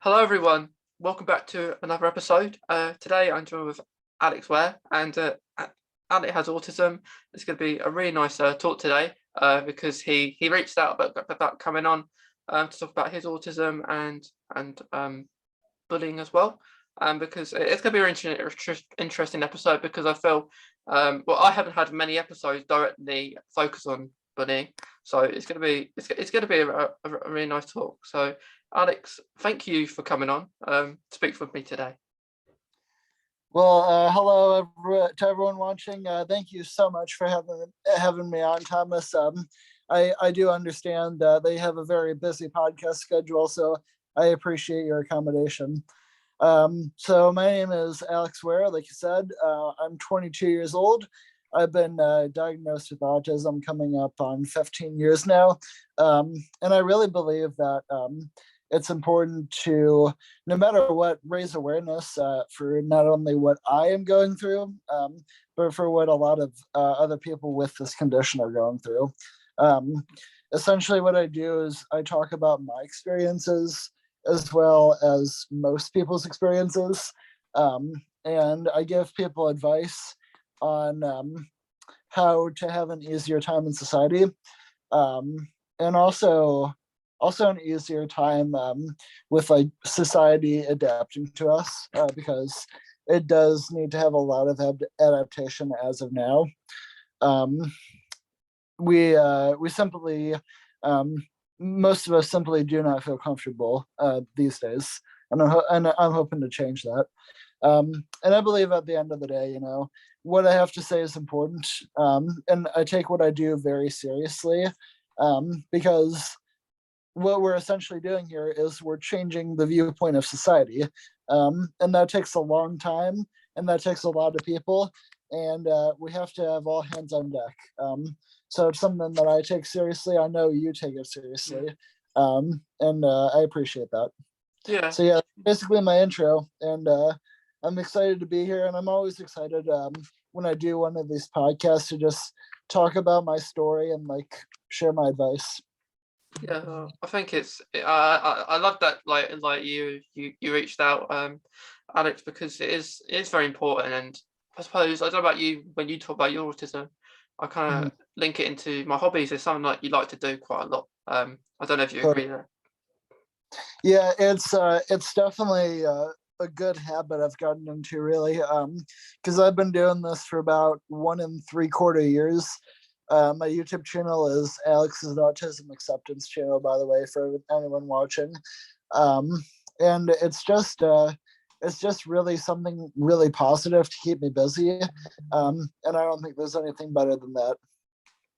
Hello, everyone. Welcome back to another episode. Today, I'm joined with Alex Ware, and Alex has autism. It's going to be a really nice talk today because he reached out about coming on to talk about his autism and bullying as well. Because it's going to be an interesting episode because I feel I haven't had many episodes directly focus on bullying, so it's going to be a really nice talk. So Alex, thank you for coming on to speak with me today. Well, hello to everyone watching. Thank you so much for having me on, Thomas. I do understand they have a very busy podcast schedule, so I appreciate your accommodation. So my name is Alex Ware, like you said. I'm 22 years old. I've been diagnosed with autism coming up on 15 years now. And I really believe that it's important to, no matter what, raise awareness for not only what I am going through, but for what a lot of other people with this condition are going through. Essentially what I do is I talk about my experiences as well as most people's experiences. And I give people advice on how to have an easier time in society. And also an easier time with like society adapting to us because it does need to have a lot of adaptation as of now. We simply most of us simply do not feel comfortable these days, and I'm hoping to change that. And I believe at the end of the day, you know, what I have to say is important, and I take what I do very seriously because what we're essentially doing here is we're changing the viewpoint of society, and that takes a long time, and that takes a lot of people, and we have to have all hands on deck. So it's something that I take seriously. I know you take it seriously, and I appreciate that. Yeah. So yeah, basically my intro, and I'm excited to be here, and I'm always excited when I do one of these podcasts to just talk about my story and like share my advice. Yeah, I think I love that like you reached out, Alex, because it is very important. And I suppose I don't know about you, when you talk about your autism, I kind of link it into my hobbies. It's something like you like to do quite a lot. I don't know if you agree there. Yeah, it's definitely a good habit I've gotten into, really, because I've been doing this for about 1 3/4 years. My YouTube channel is Alex's Autism Acceptance channel, by the way, for anyone watching. And it's just really something really positive to keep me busy. And I don't think there's anything better than that.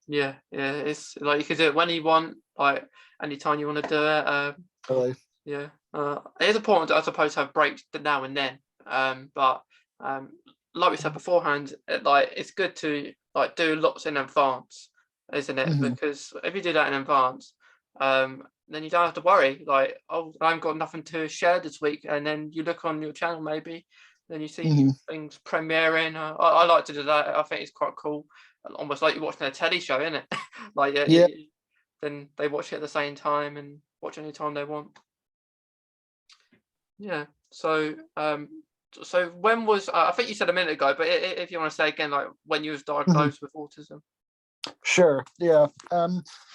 Yeah, it's like you can do it when you want, like anytime you want to do it. Really. Yeah, it is important, I suppose, to have breaks now and then. But like we said beforehand, it's good to like do lots in advance, isn't it? Because if you do that in advance, then you don't have to worry. Like, oh, I've got nothing to share this week, and then you look on your channel maybe, then you see things premiering. I like to do that. I think it's quite cool, almost like you're watching a telly show, isn't it? Like, Yeah. Then they watch it at the same time and watch any time they want. Yeah. So when was I think you said a minute ago, but if you want to say again, like when you was diagnosed with autism. Sure. Yeah.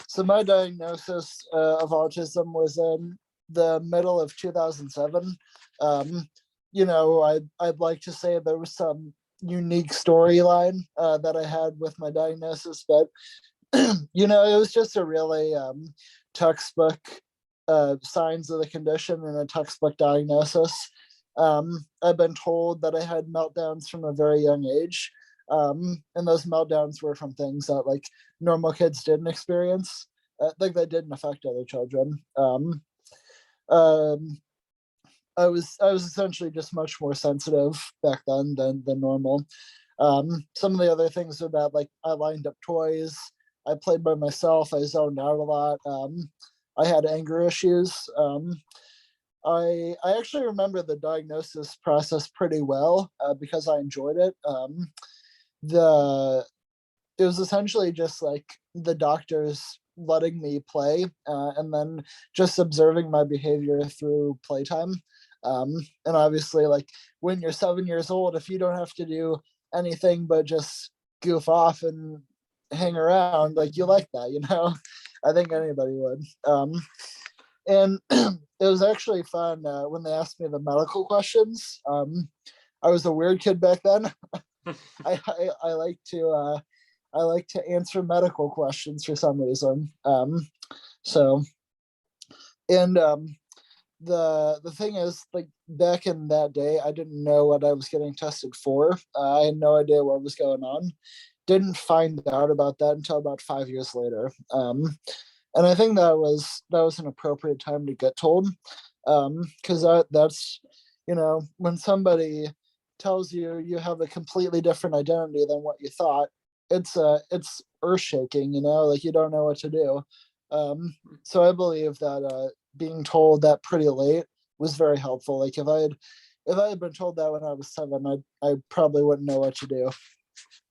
So my diagnosis of autism was in the middle of 2007. You know, I'd like to say there was some unique storyline that I had with my diagnosis, but you know, it was just a really textbook signs of the condition and a textbook diagnosis. I've been told that I had meltdowns from a very young age. And those meltdowns were from things that like normal kids didn't experience, like that didn't affect other children. I was essentially just much more sensitive back then than normal. Some of the other things were that like I lined up toys, I played by myself, I zoned out a lot. I had anger issues. I actually remember the diagnosis process pretty well because I enjoyed it. It was essentially just like the doctors letting me play, and then just observing my behavior through playtime. And obviously, like when you're 7 years old, if you don't have to do anything but just goof off and hang around, like you like that, you know. I think anybody would. And it was actually fun when they asked me the medical questions. I was a weird kid back then. I like to I like to answer medical questions for some reason. So and the thing is, like back in that day, I didn't know what I was getting tested for. I had no idea what was going on. Didn't find out about that until about 5 years later. And I think that was an appropriate time to get told, because that's, you know, when somebody tells you you have a completely different identity than what you thought, it's earth shaking, you know, like you don't know what to do. So I believe that being told that pretty late was very helpful. Like if I had been told that when I was 7, I probably wouldn't know what to do.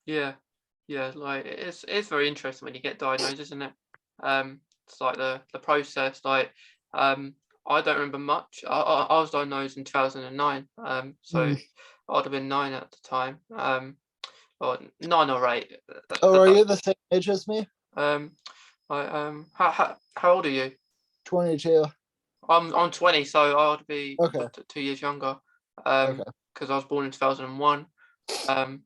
Yeah, yeah, like it's very interesting when you get diagnosed, isn't it? It's like the process. Like, I don't remember much. I was diagnosed in 2009. So Mm. I'd have been 9 at the time. Or 9 or 8. Oh, are you the same age as me? Um, how old are you? 22. I'm 20, so I'd be Okay. 2 years younger. Okay. Because I was born in 2001. I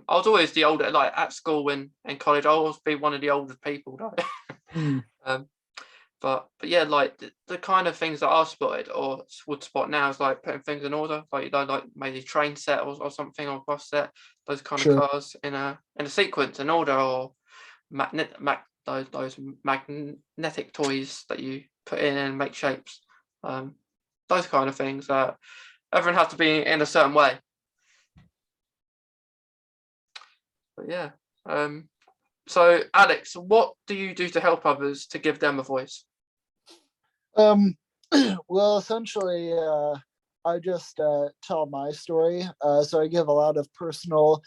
was always the older, like at school and in college. I always be one of the older people, right? Mm. But yeah, like the kind of things that I spotted or would spot now is like putting things in order, like, you know, like maybe train set or something, or bus set, those kind of Sure. cars in a sequence, in order, or those magnetic toys that you put in and make shapes. Those kind of things that everyone has to be in a certain way. But yeah. So Alex, what do you do to help others to give them a voice? Um, well, essentially, I just tell my story. So I give um, a lot of personal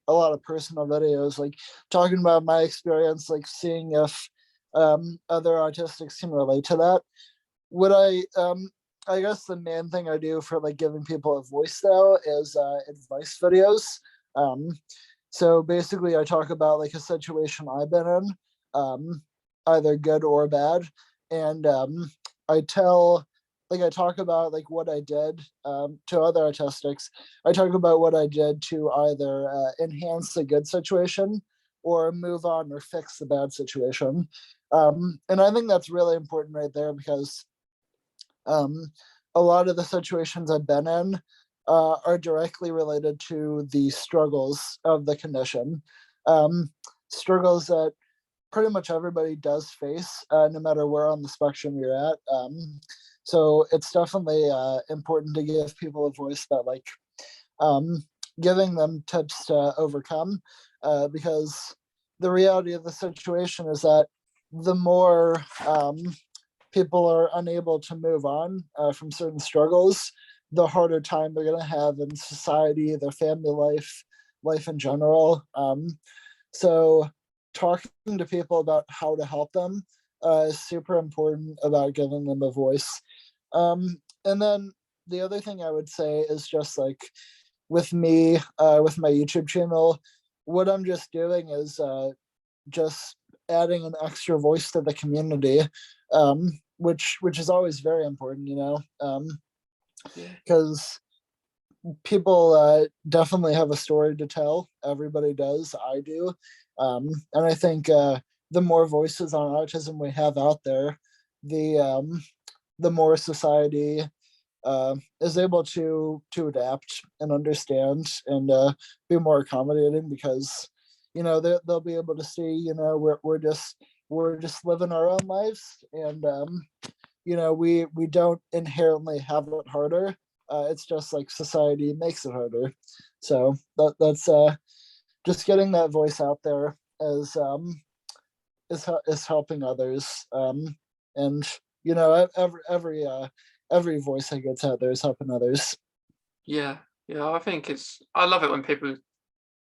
videos, like talking about my experience, like seeing if other autistics can relate to that. What I guess the main thing I do for like giving people a voice though is advice videos. Um, so basically, I talk about like a situation I've been in, either good or bad, and I tell, like I talk about like what I did to other autistics. I talk about what I did to either enhance the good situation or move on or fix the bad situation. And I think that's really important right there because um, a lot of the situations I've been in are directly related to the struggles of the condition. Um, Struggles that pretty much everybody does face, no matter where on the spectrum you're at. So it's definitely important to give people a voice that, like, um, giving them tips to overcome, because the reality of the situation is that the more people are unable to move on from certain struggles, the harder time they're going to have in society, their family life, life in general. So talking to people about how to help them is super important about giving them a voice. And then the other thing I would say is just like with me, with my YouTube channel, what I'm just doing is just adding an extra voice to the community, which is always very important, you know, because people definitely have a story to tell. Everybody does. I do, and I think the more voices on autism we have out there, the more society is able to adapt and understand and be more accommodating because you know they'll be able to see, you know, we're just living our own lives, and you know we don't inherently have it harder. It's just like society makes it harder. So that's just getting that voice out there is helping others, and you know every voice that gets out there is helping others. Yeah, I think I love it when people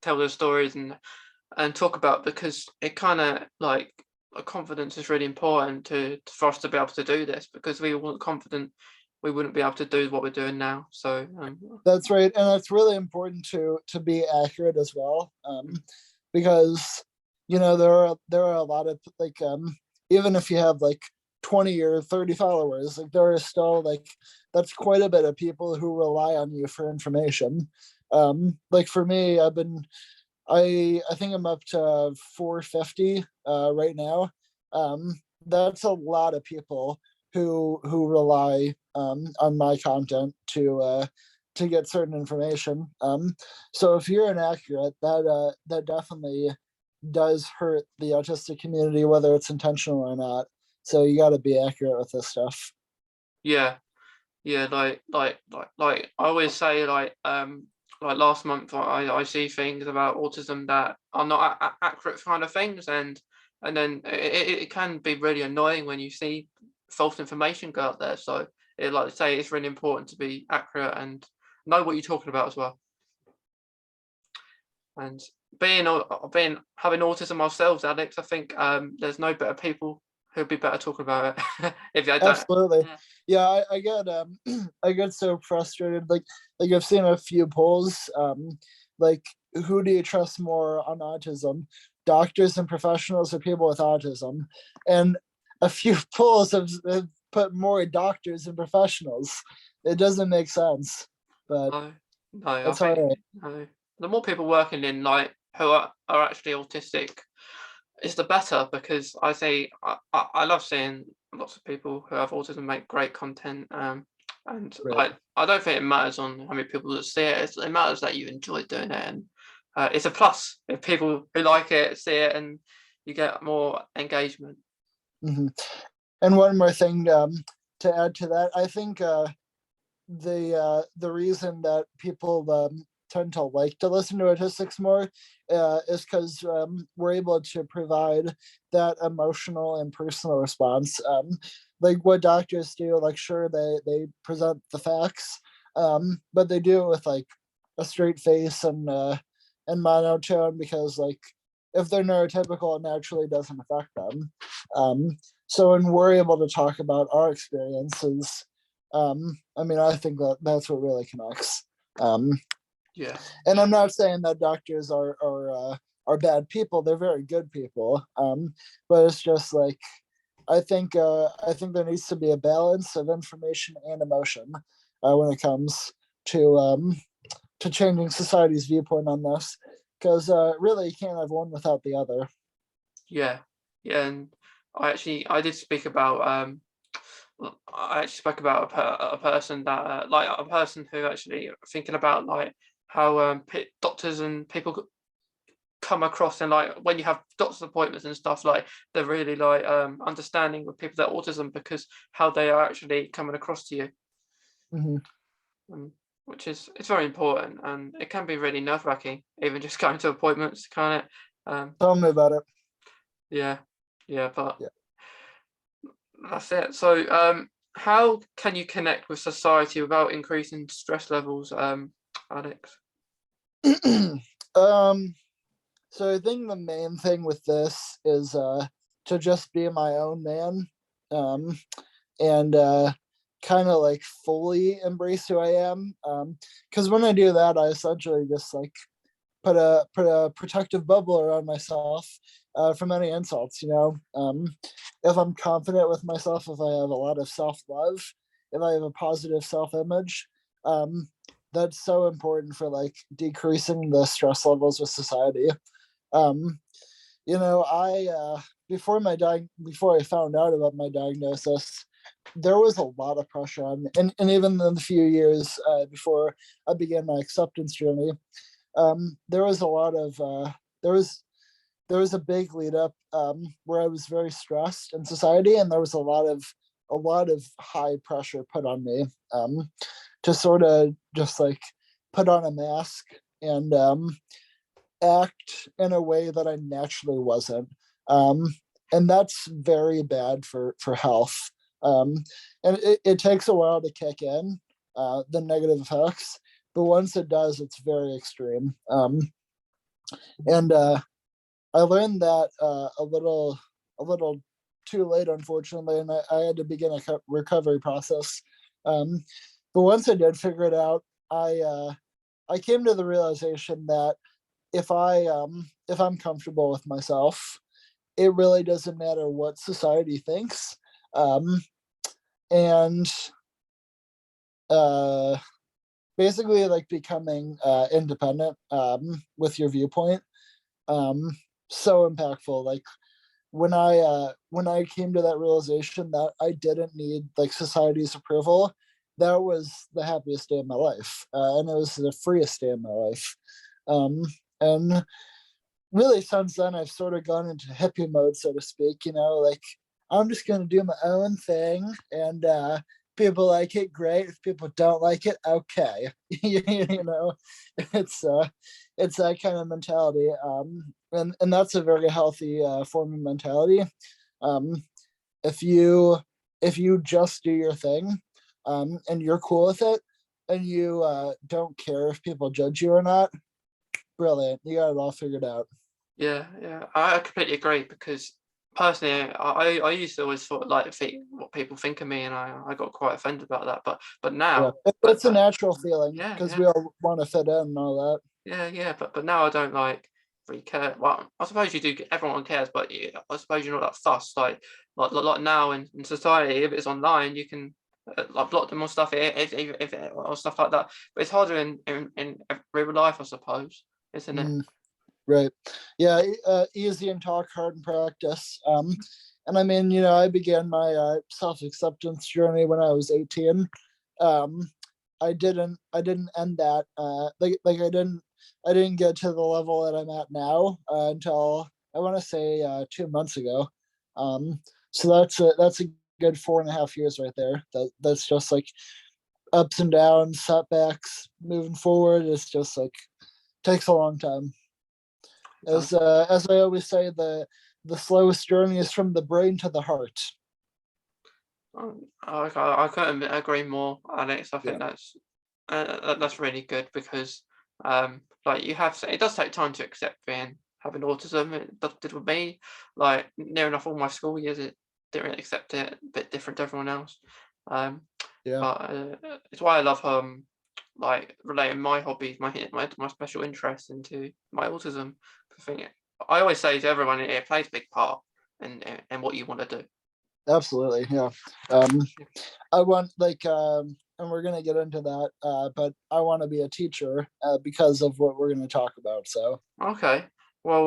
tell their stories and and talk about, because it kind of like confidence is really important for us to be able to do this, because if we weren't confident, we wouldn't be able to do what we're doing now. So That's right, and it's really important to be accurate as well, because there are a lot of like even if you have like 20 or 30 followers, like there are still like that's quite a bit of people who rely on you for information. Like for me, I think I'm up to 450 right now. That's a lot of people who rely on my content to get certain information. So if you're inaccurate, that definitely does hurt the autistic community, whether it's intentional or not. So you got to be accurate with this stuff. yeah, yeah, like I always say, like last month I see things about autism that are not accurate kind of things, and then it can be really annoying when you see false information go out there. So like I say, it's really important to be accurate and know what you're talking about as well. And being having autism ourselves, Alex, I think there's no better people who'd be better talking about it. If I don't, Absolutely. yeah. Yeah, I get I get so frustrated. Like I've seen a few polls. Like who do you trust more on autism? Doctors and professionals or people with autism? And a few polls have put more doctors and professionals. It doesn't make sense, but No, no, I that's all think right. no. The more people working in like who are actually autistic is the better, because I say I love seeing lots of people who have autism make great content. And Right. I don't think it matters on how many people that see it. It matters that you enjoy doing it, and it's a plus if people who like it see it and you get more engagement. Hmm. And one more thing to add to that, I think the reason that people tend to like to listen to autistics more is because we're able to provide that emotional and personal response. Like what doctors do, like sure they present the facts, but they do it with like a straight face and monotone, because like if they're neurotypical, it naturally doesn't affect them. So when we're able to talk about our experiences, I mean, I think that's what really connects. Um, Yeah, and I'm not saying that doctors are bad people; they're very good people. But it's just like I think there needs to be a balance of information and emotion when it comes to changing society's viewpoint on this, because really you can't have one without the other. yeah, yeah. And I did speak about I actually spoke about a person that like a person who actually thinking about like how doctors and people come across, and like when you have doctor's appointments and stuff, like they're really like understanding with people that are autism, because how they are actually coming across to you, Hmm. um, which is it's very important, and it can be really nerve-wracking even just going to appointments, can't it? Tell me about it. Yeah, yeah, but Yeah. that's it. So how can you connect with society without increasing stress levels, Alex? um, so I think the main thing with this is to just be my own man, um, and kind of like fully embrace who I am. Because when I do that, I essentially just like put a protective bubble around myself from any insults. If I'm confident with myself, if I have a lot of self love, if I have a positive self image, um, that's so important for like decreasing the stress levels with society. Um, I before I found out about my diagnosis, there was a lot of pressure on me, and even in the few years before I began my acceptance journey, there was a lot of there was a big lead up where I was very stressed in society, and there was a lot of high pressure put on me to sort of just like put on a mask and act in a way that I naturally wasn't. Um, and that's very bad for health. Um, and it takes a while to kick in the negative effects, but once it does, it's very extreme. And I learned that a little too late, unfortunately, and I had to begin a recovery process. Um, but once I did figure it out, I came to the realization that if I'm comfortable with myself, it really doesn't matter what society thinks. Um, and uh, Basically, like becoming independent with your viewpoint, um, so impactful. Like when I came to that realization that I didn't need like society's approval, that was the happiest day of my life, and it was the freest day of my life. Um, and really, since then, I've sort of gone into hippie mode, so to speak. You know, like I'm just gonna do my own thing, and people like it, great. If people don't like it, okay. You know, it's uh, it's that kind of mentality, and that's a very healthy form of mentality. Um, if you if you just do your thing, and you're cool with it, and you don't care if people judge you or not, brilliant. You got it all figured out. Yeah, yeah, I completely agree because personally, I used to always thought like think what people think of me, and I got quite offended about that. But Yeah, now, it's a natural feeling yeah, because yeah, we all want to fit in and all that. yeah, yeah. But now I don't like really care. Well, I suppose you do. Everyone cares, but I suppose you're not that fussed. Like now in society, if it's online, you can like block them or stuff if or stuff like that. But it's harder in real life, I suppose, isn't it? Mm, right. Yeah. Easy in talk, hard in practice. And I mean, you know, I began my self acceptance journey when I was 18. Um, I didn't end that. I didn't get to the level that I'm at now until I want to say 2 months ago. Um, so that's a good 4.5 years right there. That's just like ups and downs, setbacks, moving forward. It's just like takes a long time. It does. As I always say, the slowest journey is from the brain to the heart. I couldn't agree more, Alex. I think Yeah, that's really good because like you have it does take time to accept having autism. Did with me. Like near enough all my school years, it didn't really accept it. A bit different to everyone else. Um, yeah, but it's why I love like relating my hobbies, my special interests into my autism. I think I always say to everyone, it plays a big part in what you want to do. absolutely. Yeah. Um, I want like, and we're gonna get into that, but I want to be a teacher because of what we're gonna talk about. So Okay. Well,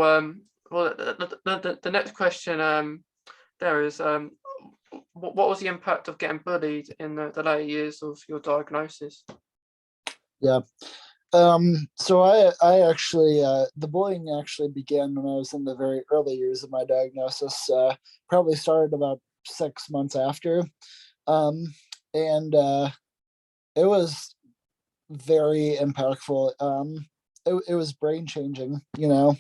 the next question there is what was the impact of getting bullied in the later years of your diagnosis? yeah. So I actually the bullying actually began when I was in the very early years of my diagnosis. Probably started about 6 months after, um, and it was very impactful. It was brain changing, you know,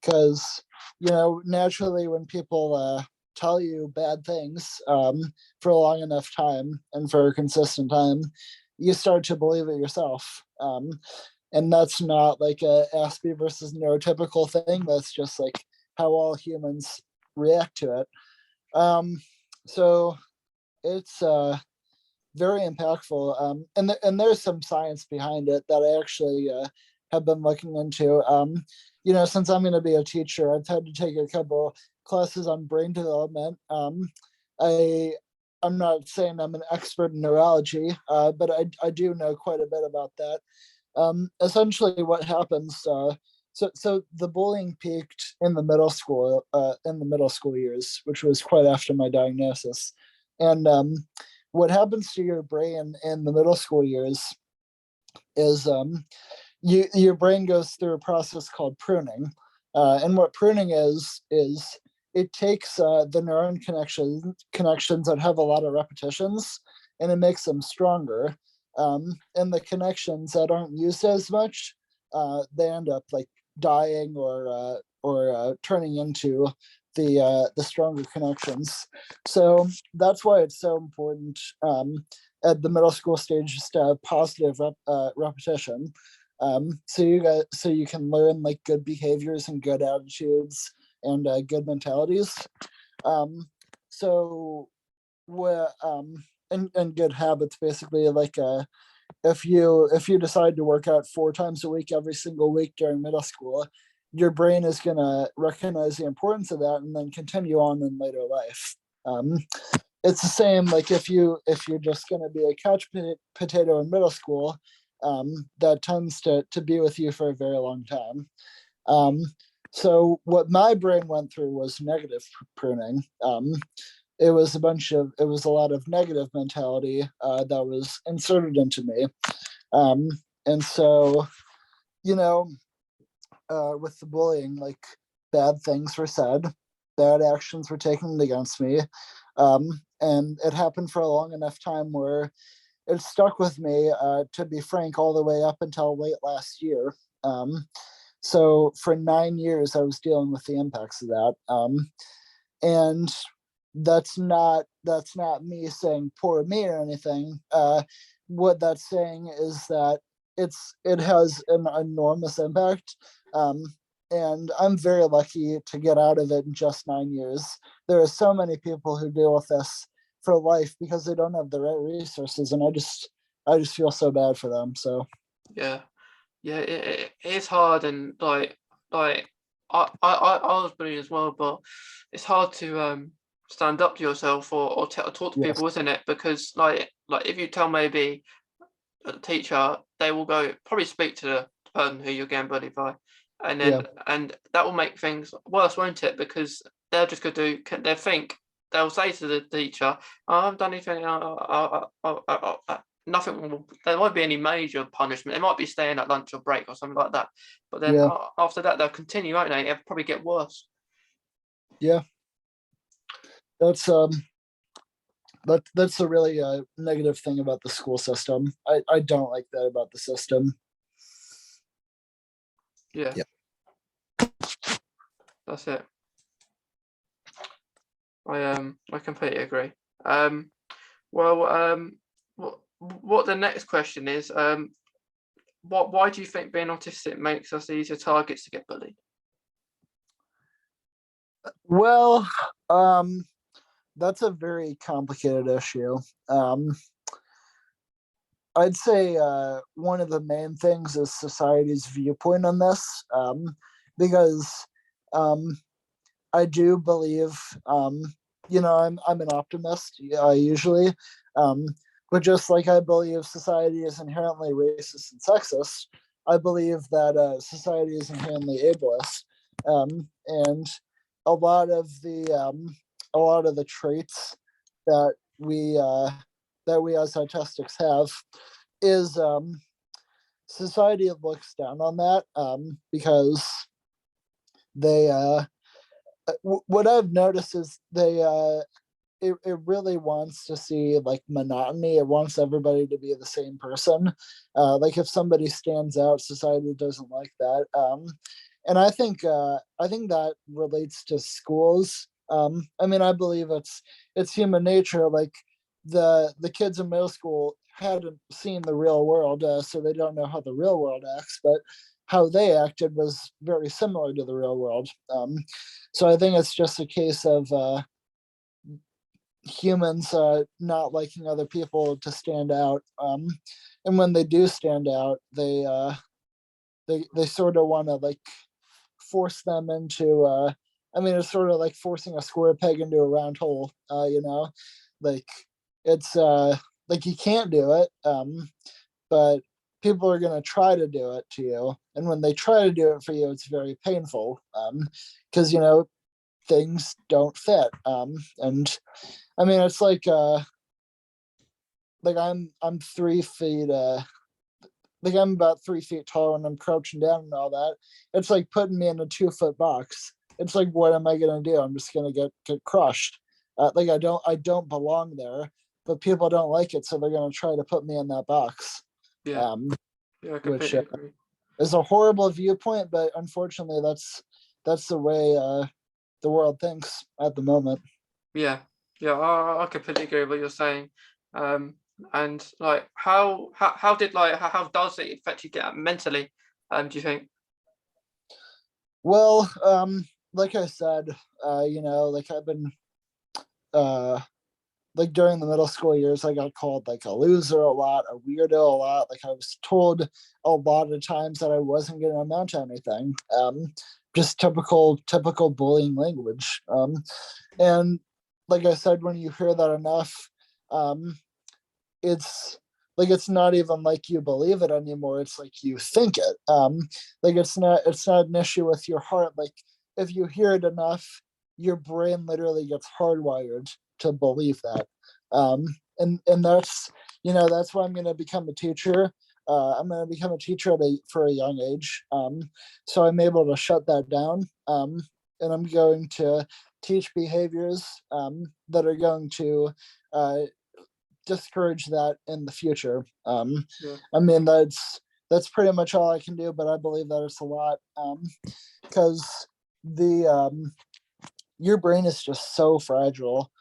because you know naturally when people tell you bad things for a long enough time and for a consistent time, you start to believe it yourself. And that's not like a Aspie versus neurotypical thing. That's just like how all humans react to it. Um, so it's very impactful. And there's some science behind it that I actually have been looking into. You know, since I'm going to be a teacher, I've had to take a couple classes on brain development. I I'm not saying I'm an expert in neurology, but I do know quite a bit about that. Essentially, what happens? So the bullying peaked in the middle school years, which was quite after my diagnosis, and what happens to your brain in the middle school years is your brain goes through a process called pruning, and what pruning is it takes the neuron connections that have a lot of repetitions and it makes them stronger, and the connections that aren't used as much, they end up like dying or turning into the stronger connections. So that's why it's so important at the middle school stage just to have positive repetition. so you can learn like good behaviors and good attitudes and good mentalities. So what and good habits, basically, like if you decide to work out 4 times a week every single week during middle school, your brain is going to recognize the importance of that and then continue on in later life. It's the same like if you're just going to be a couch potato in middle school, that tends to be with you for a very long time. So what my brain went through was negative pruning. It was a lot of negative mentality that was inserted into me. And so, you know, with the bullying, like bad things were said, bad actions were taken against me. And it happened for a long enough time where it stuck with me, to be frank, all the way up until late last year. So for 9 years, I was dealing with the impacts of that. And that's not me saying poor me or anything. What that's saying is that it has an enormous impact. And I'm very lucky to get out of it in just 9 years. There are so many people who deal with this for life because they don't have the right resources, and I just feel so bad for them. So yeah, it is hard, and I was bullied as well, but it's hard to stand up to yourself or talk to yes, people, isn't it? Because like if you tell maybe a teacher, they will go probably speak to the person who you're getting bullied by, and yeah, then and that will make things worse, won't it? Because they're just going to do, they'll say to the teacher, "Oh, I haven't done anything, nothing will, there won't be any major punishment. They might be staying at lunch or break or something like that, but then yeah, after that they'll continue, won't they? It'll probably get worse." yeah. That's that's a really negative thing about the school system. I don't like that about the system. Yeah, Yeah. that's it. I completely agree. Well, what the next question is, why do you think being autistic makes us easier targets to get bullied? Well, that's a very complicated issue. I'd say one of the main things is society's viewpoint on this, because um, I do believe, I'm an optimist usually, um, but just like I believe society is inherently racist and sexist, I believe that society is inherently ableist, and a lot of the traits that we as autistics have is society looks down on that, because they what I've noticed is it really wants to see like monotony. It wants everybody to be the same person. Like if somebody stands out, society doesn't like that. And I think that relates to schools. I mean, I believe it's human nature. Like the kids in middle school hadn't seen the real world, so they don't know how the real world acts. But how they acted was very similar to the real world. So I think it's just a case of humans not liking other people to stand out. And when they do stand out, they sort of want to like force them into. I mean, it's sort of like forcing a square peg into a round hole. Like it's like you can't do it, but people are going to try to do it to you, and when they try to do it for you, it's very painful, because things don't fit. And I mean, it's like I'm 3 feet. Like I'm about 3 feet tall and I'm crouching down and all that. It's like putting me in a 2 foot box. It's like, what am I gonna do? I'm just gonna get crushed. Like I don't belong there, but people don't like it, so they're gonna try to put me in that box. Yeah, Um, I which completely agree. is a horrible viewpoint, but unfortunately, that's the way the world thinks at the moment. Yeah, I completely agree with what you're saying. And like how does it affect you get mentally? Do you think? Well, like I said, like I've been uh like during the middle school years, I got called like a loser a lot, a weirdo a lot. Like I was told a lot of times that I wasn't going to amount to anything. Just typical bullying language. And like I said, when you hear that enough, um, it's like it's not even like you believe it anymore. It's like you think it. Like it's not an issue with your heart. Like if you hear it enough, your brain literally gets hardwired to believe that. And that's why I'm going to become a teacher. I'm going to become a teacher for a young age. So I'm able to shut that down. And I'm going to teach behaviors that are going to uh, discourage that in the future. Yeah. I mean, that's pretty much all I can do, but I believe that it's a lot because the your brain is just so fragile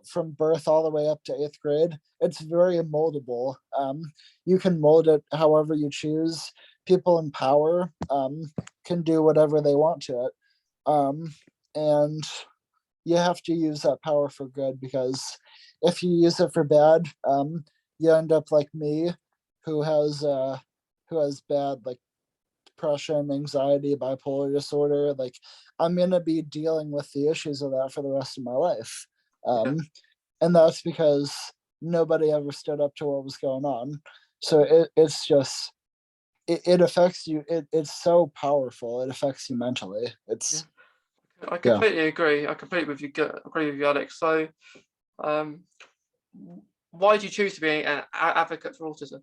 from birth all the way up to 8th grade. It's very moldable. You can mold it however you choose. People in power can do whatever they want to it. And you have to use that power for good, because if you use it for bad, you end up like me, who has bad like depression, anxiety, bipolar disorder. Like I'm gonna be dealing with the issues of that for the rest of my life. Yeah. And that's because nobody ever stood up to what was going on. So it's just it affects you. It's so powerful. It affects you mentally. Yeah. It's I yeah. completely agree. I completely agree with you, Alex. So, um, why do you choose to be an advocate for autism?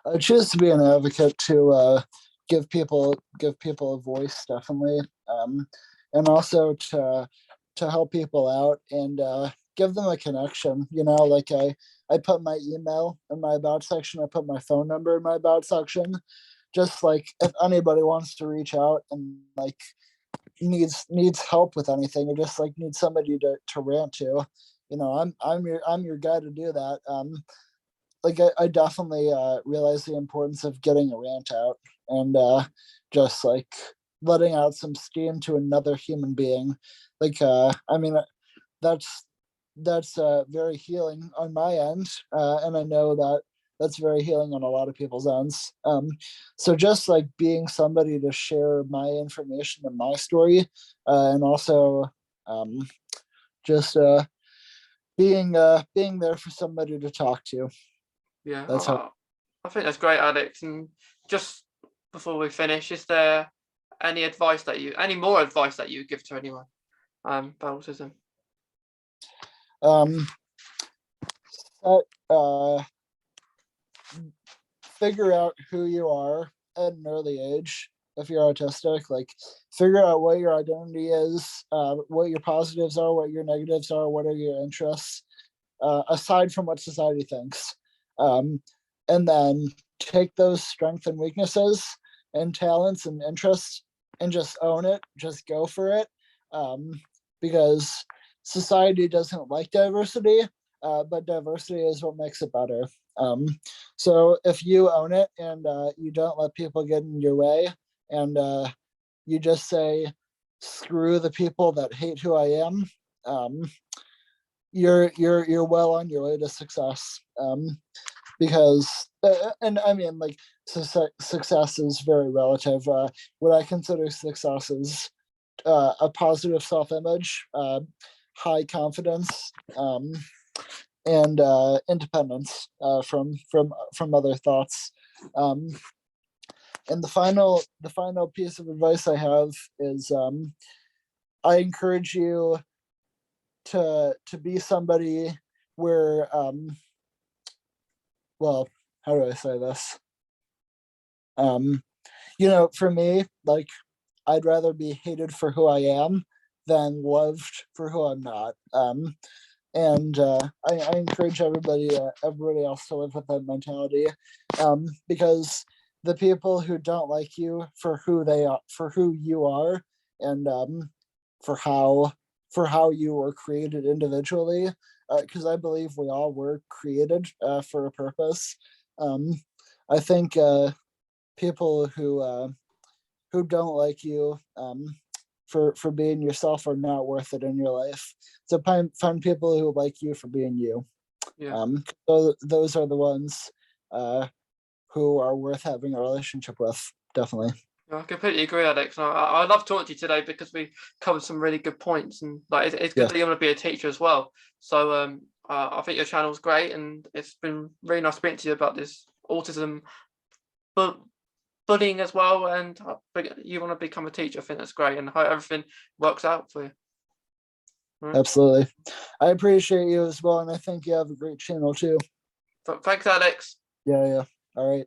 I choose to be an advocate to give people a voice, definitely, and also to help people out and give them a connection. Like I put my email in my about section. I put my phone number in my about section. Just like if anybody wants to reach out and like needs help with anything, or just like needs somebody to rant to, I'm your guy to do that. Like I definitely realize the importance of getting a rant out and just like letting out some steam to another human being. Like I mean, that's very healing on my end, and I know that that's very healing on a lot of people's ends. So just like being somebody to share my information and my story, and also um, just being there for somebody to talk to. Yeah, That's how. I think that's great, Alex. And just before we finish, is there any more advice that you give to anyone about autism? Um, set, figure out who you are at an early age. If you're autistic, like figure out what your identity is, what your positives are, what your negatives are, what are your interests, aside from what society thinks. Um, and then take those strengths and weaknesses and talents and interests and just own it, just go for it. Because society doesn't like diversity, but diversity is what makes it better. Um, so if you own it and you don't let people get in your way, and you just say, screw the people that hate who I am, um, you're well on your way to success. Because and I mean, like, success is very relative. What I consider success is a positive self-image, high confidence, and independence from other thoughts. Um, and the final piece of advice I have is, I encourage you to be somebody where, well, how do I say this? Um, for me, like, I'd rather be hated for who I am than loved for who I'm not. And I encourage everybody else to live with that mentality, because the people who don't like you for who they are, for who you are, and for how you were created individually, because I believe we all were created for a purpose. I think people who don't like you for being yourself are not worth it in your life. So find people who like you for being you. Yeah. So those are the ones who are worth having a relationship with. Definitely. I completely agree, Alex. And I love talking to you today because we covered some really good points, and like it's good Yes. that you're going to be a teacher as well. So I think your channel's great, and it's been really nice speaking to you about this autism, but bullying as well. And you want to become a teacher. I think that's great, and I hope everything works out for you. Right. Absolutely. I appreciate you as well, and I think you have a great channel too. So thanks, Alex. Yeah. All right.